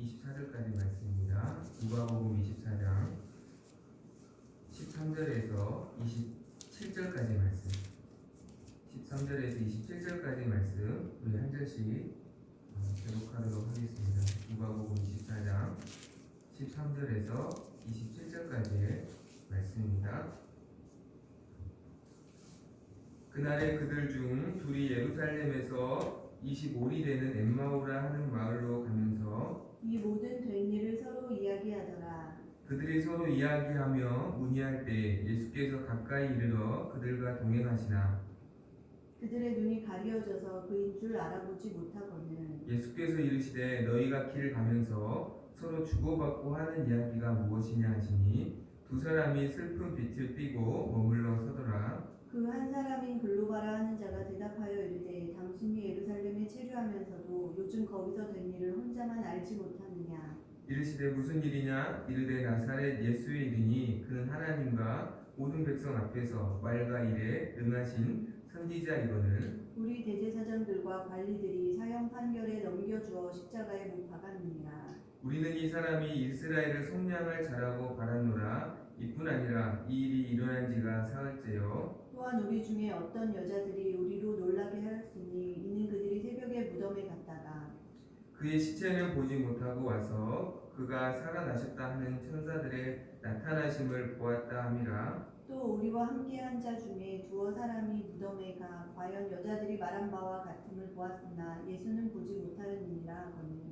24절까지 말씀입니다. 누가복음 24장 13절에서 27절까지 말씀. 13절에서 27절까지 말씀 우리 한 절씩 교독하도록 하겠습니다. 누가복음 24장 13절에서 27절까지의 말씀입니다. 그날에 그들 중 둘이 예루살렘에서 25리 되는 엠마오라 하는 마을로 가면서 이 모든 된 일을 서로 이야기하더라. 그들이 서로 이야기하며 문의할 때 예수께서 가까이 이르러 그들과 동행하시나 그들의 눈이 가려져서 그인 줄 알아보지 못하거늘 예수께서 이르시되 너희가 길 가면서 서로 주고받고 하는 이야기가 무엇이냐 하시니 두 사람이 슬픈 빛을 띠고 머물러 서더라. 그 한 사람인 글로바라 하는 자가 대답하여 이르되 당신이 예루살렘에 체류하면서도 요즘 거기서 된 일을 혼자만 알지 못하느냐. 이르시되 무슨 일이냐 이르되 나사렛 예수의 이르니 그는 하나님과 모든 백성 앞에서 말과 일에 응하신 선지자이거늘 우리 대제사장들과 관리들이 사형 판결에 넘겨주어 십자가에 못 박았느니라. 우리는 이 사람이 이스라엘을 속량할 자라고 바랐노라. 이뿐 아니라 이 일이 일어난 지가 사흘째요. 또한 우리 중에 어떤 여자들이 우리로 놀라게 하였으니 이는 그들이 새벽에 무덤에 갔다가 그의 시체는 보지 못하고 와서 그가 살아나셨다 하는 천사들의 나타나심을 보았다 함이라. 또 우리와 함께한 자 중에 두어 사람이 무덤에 가 과연 여자들이 말한 바와 같음을 보았으나 예수는 보지 못하였느니라 하거늘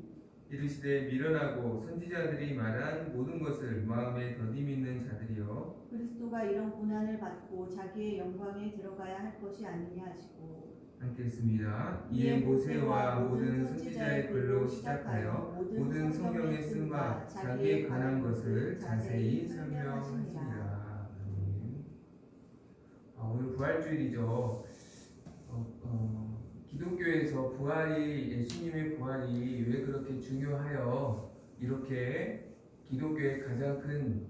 이르시되 미련하고 선지자들이 말한 모든 것을 마음에 더디 믿는 자들이여 그리스도가 이런 고난을 받고 자기의 영광에 들어가야 할 것이 아니냐 하시고 함께 했습니다. 이에 모세와 모든 선지자의 글로 시작하여 모든 성경에 쓴 바 자기에 관한 것을 자세히 설명하시니라. 오늘 부활주일이죠. 기독교에서 부활이 예수님의 부활이 왜 그렇게 중요하여 이렇게 기독교의 가장 큰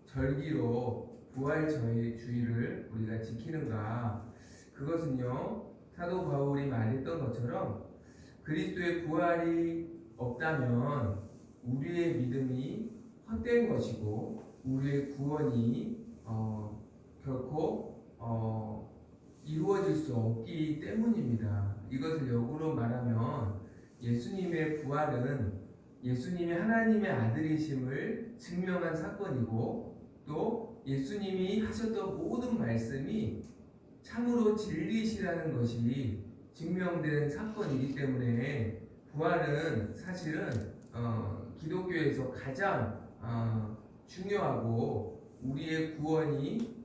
절기로 부활주의를 우리가 지키는가? 그것은요 사도 바울이 말했던 것처럼 그리스도의 부활이 없다면 우리의 믿음이 헛된 것이고 우리의 구원이 결코 이루어질 수 없기 때문입니다. 이것을 역으로 말하면 예수님의 부활은 예수님이 하나님의 아들이심을 증명한 사건이고 또 예수님이 하셨던 모든 말씀이 참으로 진리시라는 것이 증명된 사건이기 때문에 부활은 사실은 기독교에서 가장 중요하고 우리의 구원이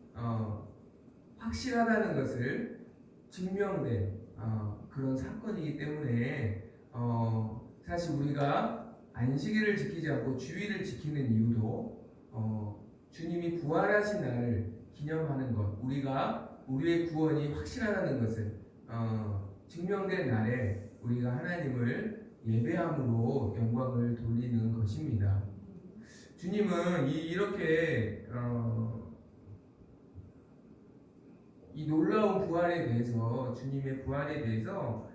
확실하다는 것을 증명된 그런 사건이기 때문에 사실 우리가 안식일을 지키지 않고 주일을 지키는 이유도 주님이 부활하신 날을 기념하는 것, 우리가 우리의 구원이 확실하다는 것을 증명된 날에 우리가 하나님을 예배함으로 영광을 돌리는 것입니다. 주님은 이렇게 이 놀라운 부활에 대해서 주님의 부활에 대해서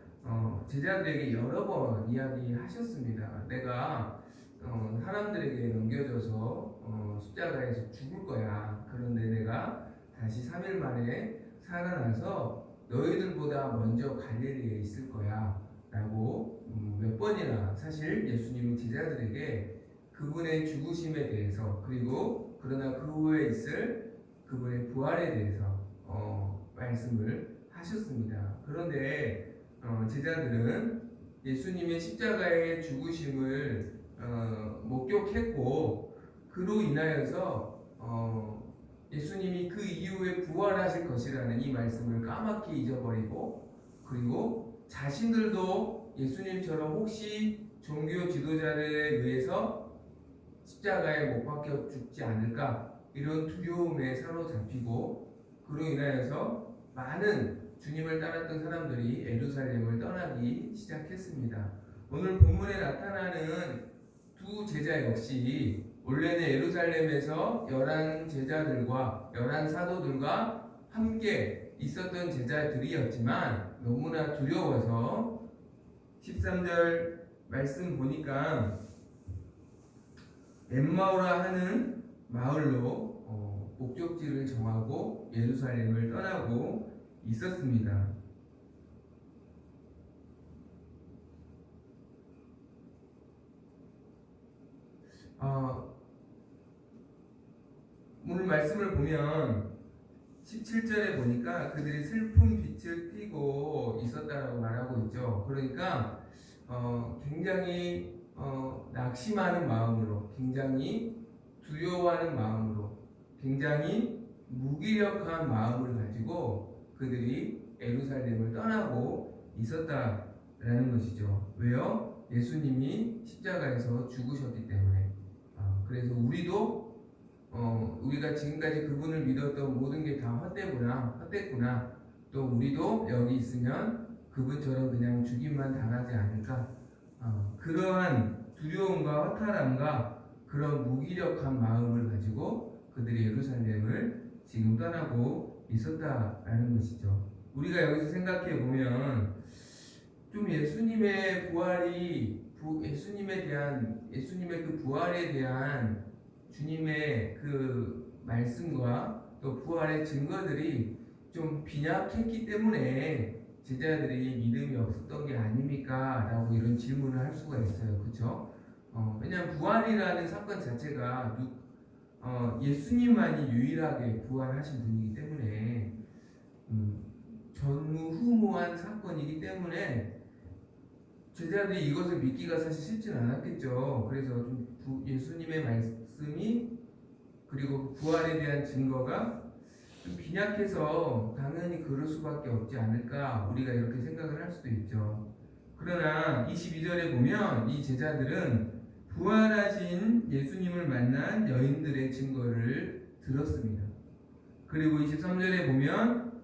제자들에게 여러 번 이야기하셨습니다. 내가 사람들에게 넘겨져서 십자가에서 죽을 거야. 그런데 내가 다시 3일 만에 살아나서 너희들보다 먼저 갈릴리에 있을 거야 라고 몇 번이나 사실 예수님은 제자들에게 그분의 죽으심에 대해서 그리고 그러나 그 후에 있을 그분의 부활에 대해서 말씀을 하셨습니다. 그런데 제자들은 예수님의 십자가의 죽으심을 목격했고 그로 인하여서 예수님이 그 이후에 부활하실 것이라는 이 말씀을 까맣게 잊어버리고 그리고 자신들도 예수님처럼 혹시 종교 지도자들에 의해서 십자가에 못 박혀 죽지 않을까 이런 두려움에 사로잡히고 그로 인하여서 많은 주님을 따랐던 사람들이 예루살렘을 떠나기 시작했습니다. 오늘 본문에 나타나는 두 제자 역시 원래는 예루살렘에서 11 제자들과 11 사도들과 함께 있었던 제자들이었지만 너무나 두려워서 13절 말씀 보니까 엠마오라 하는 마을로 목적지를 정하고 예루살렘을 떠나고 있었습니다. 오늘 말씀을 보면 17절에 보니까 그들이 슬픈 빛을 띠고 있었다라고 말하고 있죠. 그러니까 굉장히 낙심하는 마음으로, 굉장히 두려워하는 마음으로, 굉장히 무기력한 마음을 가지고 그들이 예루살렘을 떠나고 있었다라는 것이죠. 왜요? 예수님이 십자가에서 죽으셨기 때문에. 그래서 우리가 지금까지 그분을 믿었던 모든 게 다 헛됐구나. 또 우리도 여기 있으면 그분처럼 그냥 죽임만 당하지 않을까. 그러한 두려움과 허탈함과 그런 무기력한 마음을 가지고 그들이 예루살렘을 지금 떠나고 있었다라는 것이죠. 우리가 여기서 생각해 보면 좀 예수님의 그 부활에 대한 주님의 그 말씀과 또 부활의 증거들이 좀 빈약했기 때문에 제자들이 믿음이 없었던 게 아닙니까? 라고 이런 질문을 할 수가 있어요. 그렇죠? 왜냐하면 부활이라는 사건 자체가 예수님만이 유일하게 부활하신 분이기 때문에 전무후무한 사건이기 때문에 제자들이 이것을 믿기가 사실 쉽진 않았겠죠. 그래서 좀 예수님의 말씀이 그리고 부활에 대한 증거가 좀 빈약해서 당연히 그럴 수밖에 없지 않을까 우리가 이렇게 생각을 할 수도 있죠. 그러나 22절에 보면 이 제자들은 부활하신 예수님을 만난 여인들의 증거를 들었습니다. 그리고 23절에 보면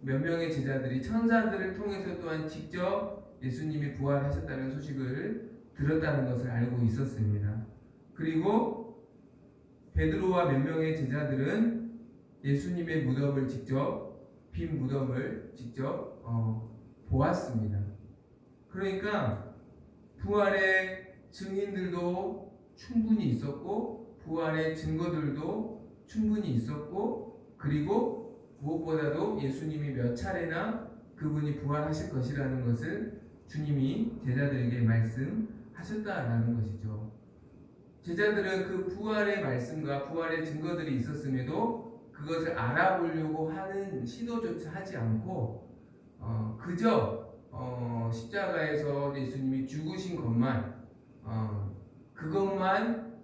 몇 명의 제자들이 천사들을 통해서 또한 직접 예수님이 부활하셨다는 소식을 들었다는 것을 알고 있었습니다. 그리고 베드로와 몇 명의 제자들은 예수님의 무덤을 빈 무덤을 직접 보았습니다. 그러니까 부활의 증인들도 충분히 있었고 부활의 증거들도 충분히 있었고 그리고 무엇보다도 예수님이 몇 차례나 그분이 부활하실 것이라는 것을 주님이 제자들에게 말씀하셨다라는 것이죠. 제자들은 그 부활의 말씀과 부활의 증거들이 있었음에도 그것을 알아보려고 하는 시도조차 하지 않고 그저 십자가에서 예수님이 죽으신 것만 그것만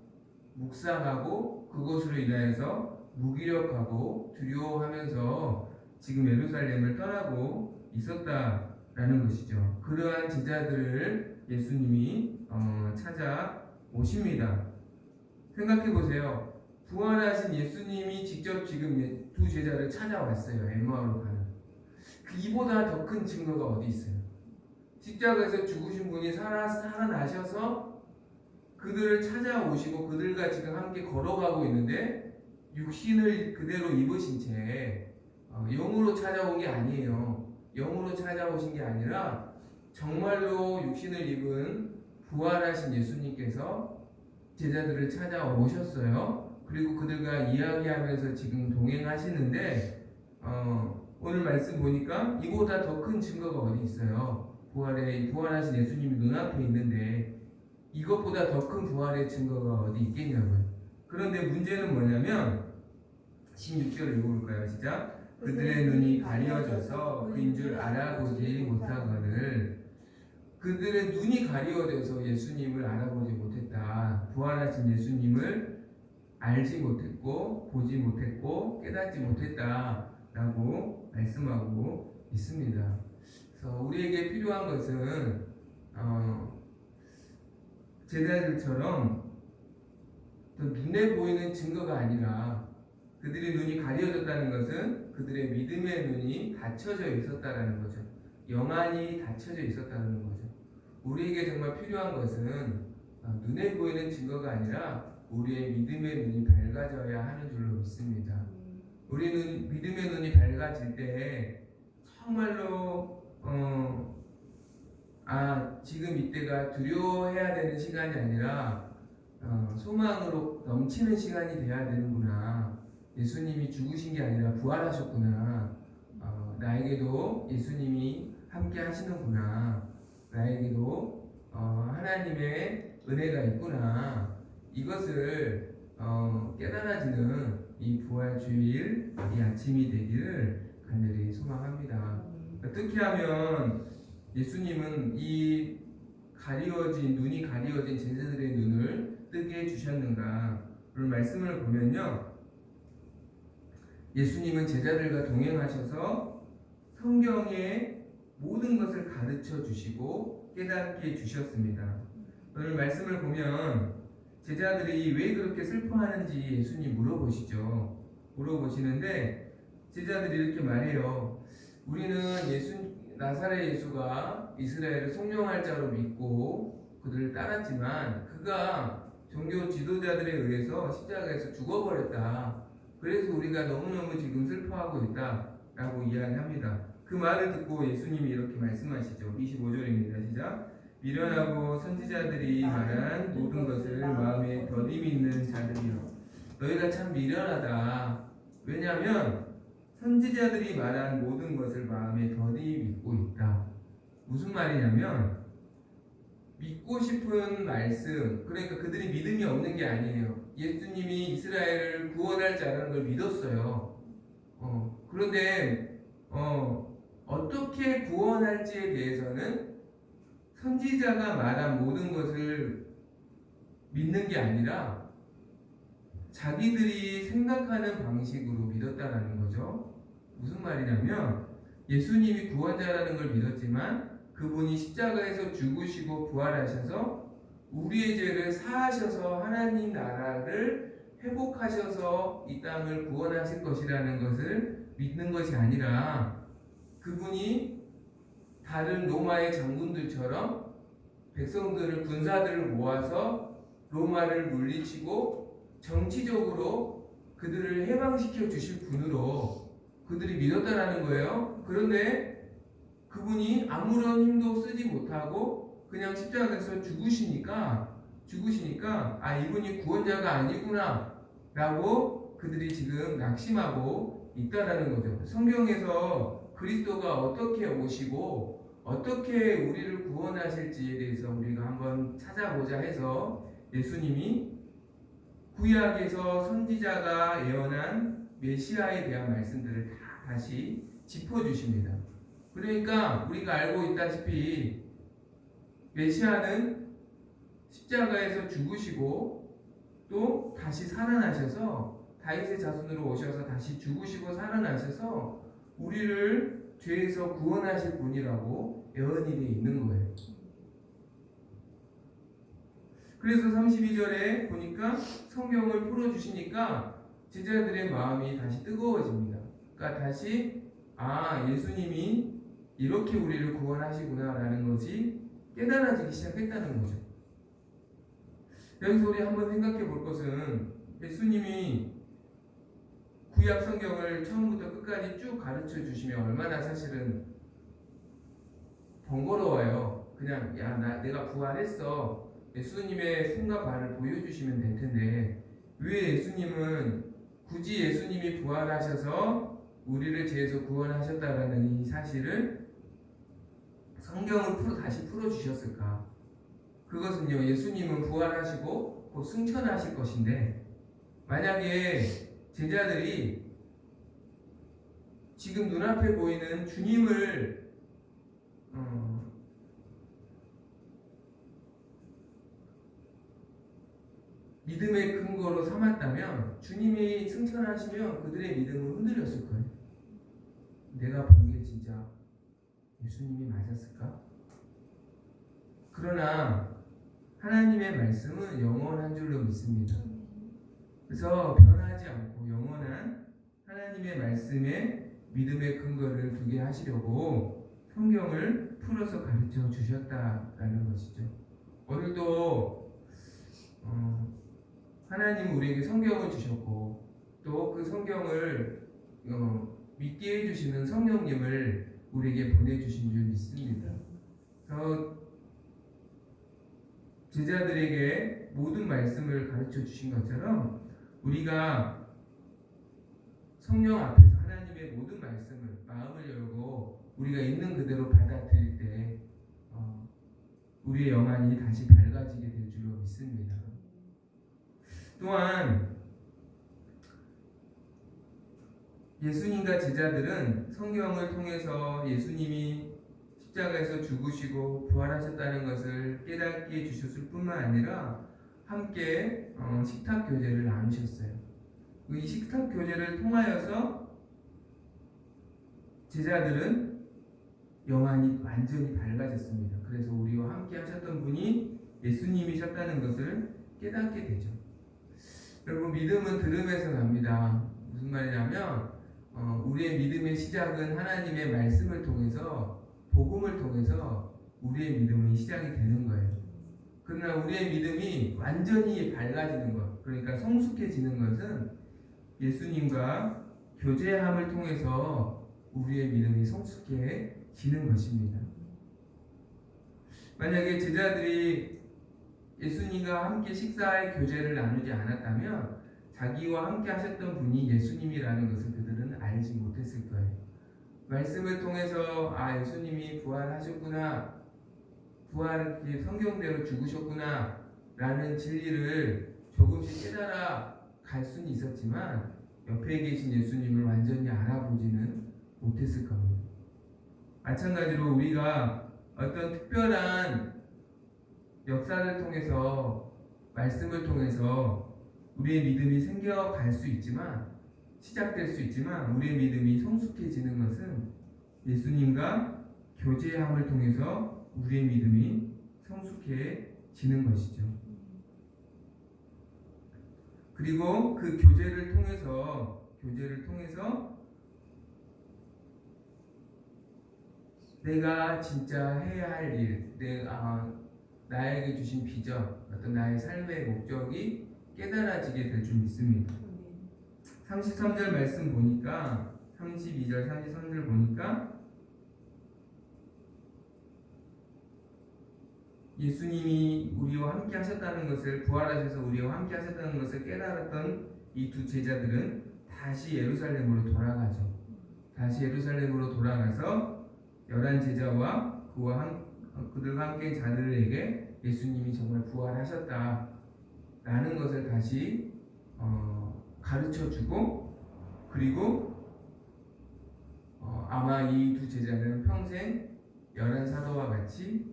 묵상하고 그것으로 인하여서 무기력하고 두려워하면서 지금 예루살렘을 떠나고 있었다라는 것이죠. 그러한 제자들을 예수님이 찾아오십니다. 생각해 보세요. 부활하신 예수님이 직접 지금 두 제자를 찾아왔어요. 엠마오로 가는. 이보다 더 큰 증거가 어디 있어요? 십자가에서 죽으신 분이 살아나셔서 그들을 찾아오시고 그들과 지금 함께 걸어가고 있는데 육신을 그대로 입으신 채 영으로 찾아온 게 아니에요. 영으로 찾아오신 게 아니라 정말로 육신을 입은 부활하신 예수님께서 제자들을 찾아오셨어요. 그리고 그들과 이야기하면서 지금 동행하시는데 오늘 말씀 보니까 이보다 더 큰 증거가 어디 있어요? 부활하신 예수님이 눈앞에 있는데 이것보다 더 큰 부활의 증거가 어디 있겠냐고요. 그런데 문제는 뭐냐면 16절을 읽어볼까요? 시작. 그들의 눈이 가려져서 그인 줄 알아보지 못하거늘. 그들의 눈이 가려져서 예수님을 알아보지 못했다. 부활하신 예수님을 알지 못했고 보지 못했고 깨닫지 못했다라고 말씀하고 있습니다. 그래서 우리에게 필요한 것은 제자들처럼 또 눈에 보이는 증거가 아니라 그들의 눈이 가려졌다는 것은 그들의 믿음의 눈이 닫혀져 있었다라는 거죠. 영안이 닫혀져 있었다는 거죠. 우리에게 정말 필요한 것은 눈에 보이는 증거가 아니라 우리의 믿음의 눈이 밝아져야 하는 줄로 믿습니다. 우리는 믿음의 눈이 밝아질 때 정말로 지금 이때가 두려워해야 되는 시간이 아니라 소망으로 넘치는 시간이 돼야 되는구나. 예수님이 죽으신 게 아니라 부활하셨구나. 나에게도 예수님이 함께 하시는구나. 나에게도 하나님의 은혜가 있구나. 이것을 깨달아지는 이 부활 주일 이 아침이 되기를 간절히 소망합니다. 어떻게 하면 예수님은 이 눈이 가리워진 제자들의 눈을 뜨게 해주셨는가? 오늘 말씀을 보면요, 예수님은 제자들과 동행하셔서 성경의 모든 것을 가르쳐 주시고 깨닫게 해주셨습니다. 오늘 말씀을 보면 제자들이 왜 그렇게 슬퍼하는지 예수님 물어보시는데 제자들이 이렇게 말해요. 우리는 나사렛 예수가 이스라엘을 송영할 자로 믿고 그들을 따랐지만 그가 종교 지도자들에 의해서 십자가에서 죽어버렸다. 그래서 우리가 너무너무 지금 슬퍼하고 있다라고 이야기합니다. 그 말을 듣고 예수님이 이렇게 말씀하시죠. 25절입니다. 시작. 미련하고 선지자들이 말한 모든 것을 마음에 더디 믿는 자들이여, 너희가 참 미련하다. 왜냐하면 선지자들이 말한 모든 것을 마음에 더디 믿고 있다. 무슨 말이냐면 믿고 싶은 말씀, 그러니까 그들이 믿음이 없는 게 아니에요. 예수님이 이스라엘을 구원할 자라는 걸 믿었어요. 그런데 어떻게 구원할지에 대해서는 선지자가 말한 모든 것을 믿는 게 아니라 자기들이 생각하는 방식으로 믿었다라는 거죠. 무슨 말이냐면 예수님이 구원자라는 걸 믿었지만 그분이 십자가에서 죽으시고 부활하셔서 우리의 죄를 사하셔서 하나님 나라를 회복하셔서 이 땅을 구원하실 것이라는 것을 믿는 것이 아니라 그분이 다른 로마의 장군들처럼 백성들을 군사들을 모아서 로마를 물리치고 정치적으로 그들을 해방시켜 주실 분으로 그들이 믿었다라는 거예요. 그런데 그분이 아무런 힘도 쓰지 못하고 그냥 십자가에서 죽으시니까 이분이 구원자가 아니구나 라고 그들이 지금 낙심하고 있다라는 거죠. 성경에서 그리스도가 어떻게 오시고 어떻게 우리를 구원하실지에 대해서 우리가 한번 찾아보자 해서 예수님이 구약에서 선지자가 예언한 메시아에 대한 말씀들을 다시 짚어주십니다. 그러니까 우리가 알고 있다시피 메시아는 십자가에서 죽으시고 또 다시 살아나셔서 다윗의 자손으로 오셔서 다시 죽으시고 살아나셔서 우리를 죄에서 구원하실 분이라고 예언이 되어 있는 거예요. 그래서 32절에 보니까 성경을 풀어주시니까 제자들의 마음이 다시 뜨거워집니다. 그러니까 다시 예수님이 이렇게 우리를 구원하시구나 라는 것이 깨달아지기 시작했다는 거죠. 여기서 우리 한번 생각해 볼 것은 예수님이 구약 성경을 처음부터 끝까지 쭉 가르쳐 주시면 얼마나 사실은 번거로워요. 그냥 내가 부활했어. 예수님의 손과 발을 보여주시면 될 텐데 왜 예수님은 굳이 예수님이 부활하셔서 우리를 죄에서 구원하셨다라는 이 사실을 성경을 다시 풀어주셨을까? 그것은요, 예수님은 부활하시고 곧 승천하실 것인데 만약에 제자들이 지금 눈앞에 보이는 주님을 믿음의 근거로 삼았다면 주님이 승천하시면 그들의 믿음은 흔들렸을 거예요. 내가 본 게 진짜 예수님이 맞았을까? 그러나 하나님의 말씀은 영원한 줄로 믿습니다. 그래서 변하지 않고 영원한 하나님의 말씀에 믿음의 근거를 두게 하시려고 성경을 풀어서 가르쳐 주셨다라는 것이죠. 오늘도 하나님은 우리에게 성경을 주셨고 또 그 성경을 믿게 해주시는 성령님을 우리에게 보내주신 줄 믿습니다. 제자들에게 모든 말씀을 가르쳐 주신 것처럼 우리가 성령 앞에서 하나님의 모든 말씀을 마음을 열고 우리가 있는 그대로 받아들일 때 우리의 영안이 다시 밝아지게 될 줄로 믿습니다. 또한 예수님과 제자들은 성경을 통해서 예수님이 십자가에서 죽으시고 부활하셨다는 것을 깨닫게 해주셨을 뿐만 아니라 함께 식탁 교제를 나누셨어요. 이 식탁 교제를 통하여서 제자들은 영안이 완전히 밝아졌습니다. 그래서 우리와 함께 하셨던 분이 예수님이셨다는 것을 깨닫게 되죠. 여러분, 믿음은 들음에서 납니다. 무슨 말이냐면 우리의 믿음의 시작은 하나님의 말씀을 통해서, 복음을 통해서 우리의 믿음이 시작이 되는 거예요. 그러나 우리의 믿음이 완전히 밝아지는 것, 그러니까 성숙해지는 것은 예수님과 교제함을 통해서 우리의 믿음이 성숙해지는 것입니다. 만약에 제자들이 예수님과 함께 식사의 교제를 나누지 않았다면 자기와 함께 하셨던 분이 예수님이라는 것을 그들은 알지 못했을 거예요. 말씀을 통해서 예수님이 부활하셨구나, 성경대로 죽으셨구나 라는 진리를 조금씩 깨달아 갈 수는 있었지만 옆에 계신 예수님을 완전히 알아보지는 못했을 겁니다. 마찬가지로 우리가 어떤 특별한 역사를 통해서, 말씀을 통해서 우리의 믿음이 생겨갈 수 있지만, 시작될 수 있지만 우리의 믿음이 성숙해지는 것은 예수님과 교제함을 통해서 우리의 믿음이 성숙해지는 것이죠. 그리고 그 교제를 통해서 내가 진짜 해야 할 일, 나에게 주신 비전, 어떤 나의 삶의 목적이 깨달아지게 될 줄 믿습니다. 33절 말씀 보니까, 32절, 33절 보니까 예수님이 우리와 함께 하셨다는 것을, 부활하셔서 우리와 함께 하셨다는 것을 깨달았던 이 두 제자들은 다시 예루살렘으로 돌아가죠. 다시 예루살렘으로 돌아가서 11제자와 그들과 함께 자들에게 예수님이 정말 부활하셨다라는 것을 다시 가르쳐주고, 그리고 아마 이 두 제자는 평생 11사도와 같이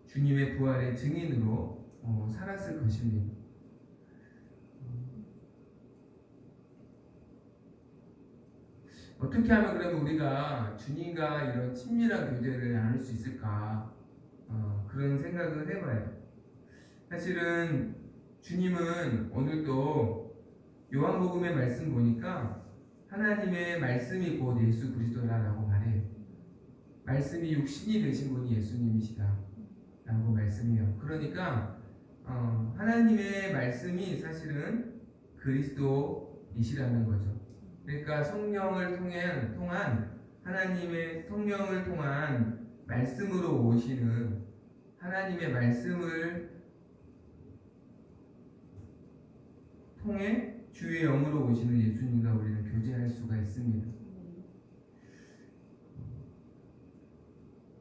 주님의 부활의 증인으로 살았을 것입니다. 어떻게 하면 그러면 우리가 주님과 이런 친밀한 교제를 나눌 수 있을까? 그런 생각을 해봐요. 사실은 주님은 오늘도 요한복음의 말씀 보니까 하나님의 말씀이 곧 예수 그리스도라고 말해요. 말씀이 육신이 되신 분이 예수님이시다 라고 말씀해요. 그러니까 하나님의 말씀이 사실은 그리스도이시라는 거죠. 그러니까 성령을 통한, 하나님의 성령을 통한 말씀으로 오시는, 하나님의 말씀을 통해 주의 영으로 오시는 예수님과 우리는 교제할 수가 있습니다.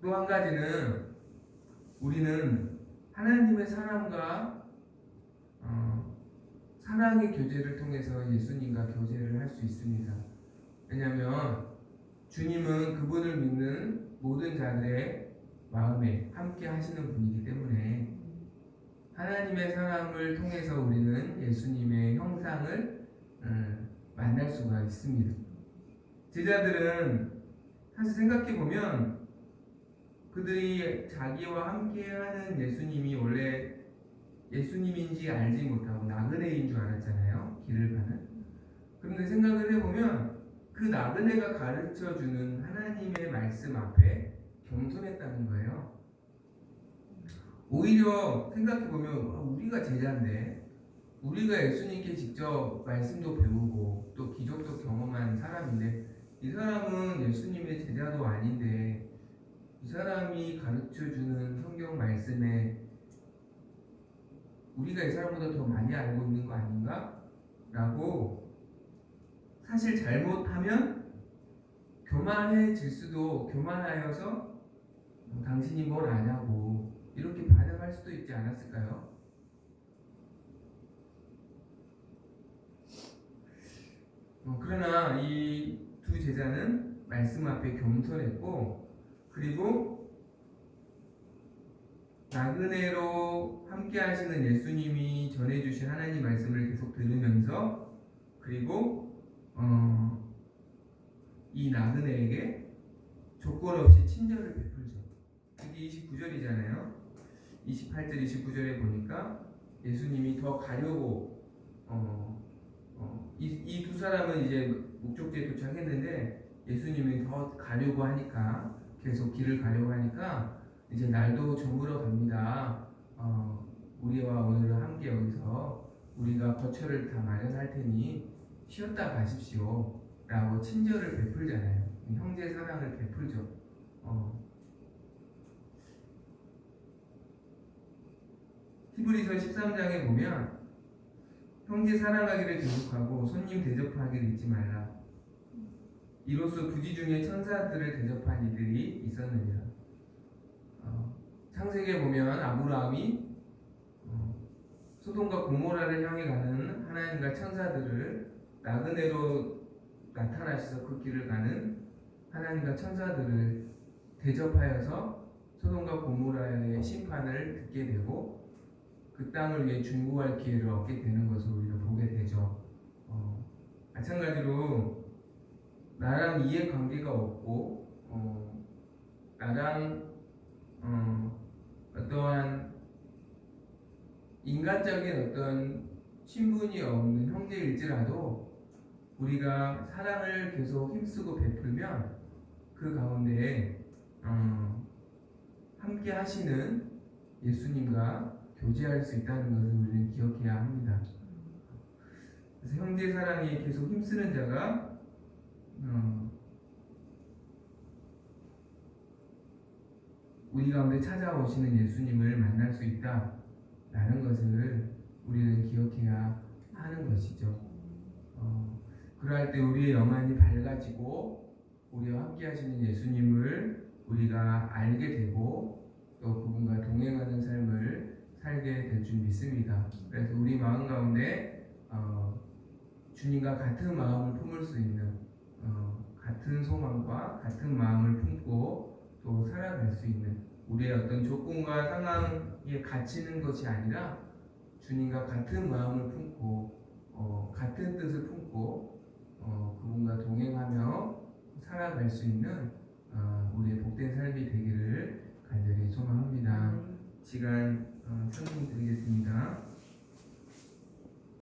또 한 가지는 우리는 하나님의 사랑과 사랑의 교제를 통해서 예수님과 교제를 할 수 있습니다. 왜냐하면 주님은 그분을 믿는 모든 자들의 마음에 함께 하시는 분이기 때문에 하나님의 사랑을 통해서 우리는 예수님의 형상을 만날 수가 있습니다. 제자들은 사실 생각해보면 그들이 자기와 함께하는 예수님이 원래 예수님인지 알지 못하고 나그네인 줄 알았잖아요. 길을 가는. 그런데 생각을 해보면 그 나그네가 가르쳐주는 하나님의 말씀 앞에 겸손했다는 거예요. 오히려 생각해보면 우리가 제자인데, 우리가 예수님께 직접 말씀도 배우고 또 기적도 경험한 사람인데, 이 사람은 예수님의 제자도 아닌데 이 사람이 가르쳐주는 성경 말씀에 우리가 이 사람보다 더 많이 알고 있는 거 아닌가? 라고 사실 잘못하면 교만해질 수도, 교만하여서 당신이 뭘 아냐고 이렇게 반응할 수도 있지 않았을까요? 그러나 이 두 제자는 말씀 앞에 겸손했고, 그리고 나그네로 함께 하시는 예수님이 전해주신 하나님 말씀을 계속 들으면서, 그리고 이 나그네에게 조건 없이 친절을 베풀죠. 그게 29절이잖아요. 28절, 29절에 보니까 예수님이 더 가려고 이 두 사람은 이제 목적지에 도착했는데 예수님이 더 가려고 하니까, 계속 길을 가려고 하니까 이제 날도 저물어 갑니다. 우리와 오늘은 함께 여기서 우리가 거처를 다 마련할 테니 쉬었다 가십시오 라고 친절을 베풀잖아요. 형제 사랑을 베풀죠. 히브리서 13장에 보면 형제 사랑하기를 계속하고 손님 대접하기를 잊지 말라. 이로써 부지 중에 천사들을 대접한 이들이 있었느니라. 창세기에 보면 아브라함이 소돔과 고모라를 향해 가는 하나님과 천사들을, 나그네로 나타나셔서 그 길을 가는 하나님과 천사들을 대접하여서 소돔과 고모라의 심판을 듣게 되고 그 땅을 위해 중보할 기회를 얻게 되는 것을 우리가 보게 되죠. 마찬가지로 나랑 이해관계가 없고 나랑 어떠한 인간적인 어떤 친분이 없는 형제일지라도 우리가 사랑을 계속 힘쓰고 베풀면 그 가운데 함께 하시는 예수님과 교제할 수 있다는 것을 우리는 기억해야 합니다. 그래서 형제 사랑에 계속 힘쓰는 자가 우리 가운데 찾아오시는 예수님을 만날 수 있다라는 것을 우리는 기억해야 하는 것이죠. 그러할 때 우리의 영안이 밝아지고 우리와 함께 하시는 예수님을 우리가 알게 되고 또 그분과 동행하는 삶을 살게 될 줄 믿습니다. 그래서 우리 마음 가운데 주님과 같은 마음을 품을 수 있는, 같은 소망과 같은 마음을 품고 또 살아갈 수 있는, 우리의 어떤 조건과 상황에 갇히는 것이 아니라 주님과 같은 마음을 품고 같은 뜻을 품고 그분과 동행하며 살아갈 수 있는 우리의 복된 삶이 되기를 간절히 소망합니다. 시간 설명 드리겠습니다.